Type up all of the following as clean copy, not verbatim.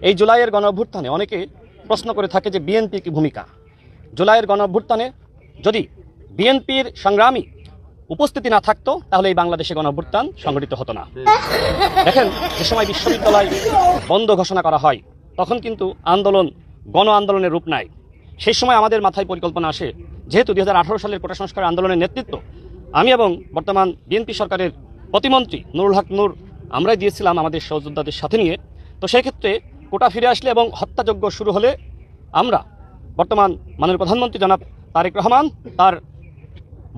এই জুলাইয়ের গণঅভ্যুত্থানে অনেকে প্রশ্ন করে থাকে যে বিএনপির কি ভূমিকা। জুলাইয়ের গণঅভ্যুত্থানে যদি বিএনপির সংগ্রামী উপস্থিতি না থাকতো তাহলে এই বাংলাদেশে গণঅভ্যুত্থান সংগঠিত হতো না। দেখেন, যে সময় বিশ্ববিদ্যালয় বন্ধ ঘোষণা করা হয় তখন কিন্তু আন্দোলন গণ আন্দোলনের রূপ নেয়। সেই সময় আমাদের মাথায় পরিকল্পনা আসে, যেহেতু 2018 সালের কোটা সংস্কার আন্দোলনের নেতৃত্ব আমি এবং বর্তমান বিএনপি সরকারের প্রতিমন্ত্রী নুরুল হক নূর আমরাই দিয়েছিলাম আমাদের সহযোদ্ধাদের সাথে নিয়ে। তো সেই ক্ষেত্রে কোটা ফিরে আসলে এবং হত্যাযজ্ঞ শুরু হলে আমরা বর্তমান মাননীয় প্রধানমন্ত্রী জনাব তারেক রহমান তার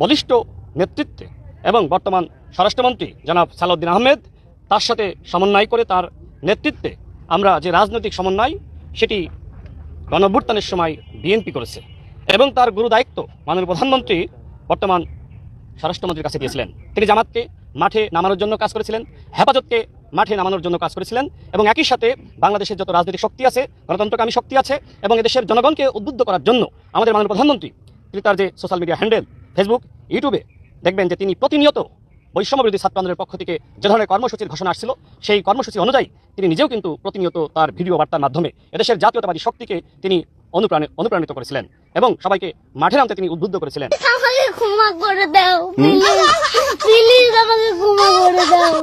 বলিষ্ঠ নেতৃত্বে এবং বর্তমান স্বরাষ্ট্রমন্ত্রী জনাব সালাউদ্দিন আহমেদ তার সাথে সমন্বয় করে তার নেতৃত্বে আমরা যে রাজনৈতিক সমন্বয় সেটি গণঅভ্যুত্থানের সময় বিএনপি করেছে এবং তার গুরু দায়িত্ব মাননীয় প্রধানমন্ত্রী বর্তমান স্বরাষ্ট্রমন্ত্রীর কাছে দিয়েছিলেন। তিনি জামাতকে মাঠে নামানোর জন্য কাজ করেছিলেন, হেফাজতকে মাঠে নামানোর জন্য কাজ করেছিলেন এবং একই সাথে বাংলাদেশের যত রাজনৈতিক শক্তি আছে, গণতন্ত্রকামী শক্তি আছে এবং এদেশের জনগণকে উদ্বুদ্ধ করার জন্য আমাদের মাননীয় প্রধানমন্ত্রী তিনি তার যে সোশ্যাল মিডিয়া হ্যান্ডেল ফেসবুক, ইউটিউবে দেখবেন যে তিনি প্রতিনিয়ত বৈষম্যবিরোধী ছাত্র আন্দোলনের পক্ষ থেকে যে ধরনের কর্মসূচির ঘোষণা আসছিল সেই কর্মসূচি অনুযায়ী তিনি নিজেও কিন্তু প্রতিনিয়ত তার ভিডিও বার্তার মাধ্যমে এদেশের জাতীয়তাবাদী শক্তিকে তিনি অনুপ্রাণিত করেছিলেন এবং সবাইকে মাঠে নামতে তিনি উদ্বুদ্ধ করেছিলেন। আমাকে ক্ষমা করে দাও, প্লিজ আমাকে ক্ষমা করে দাও।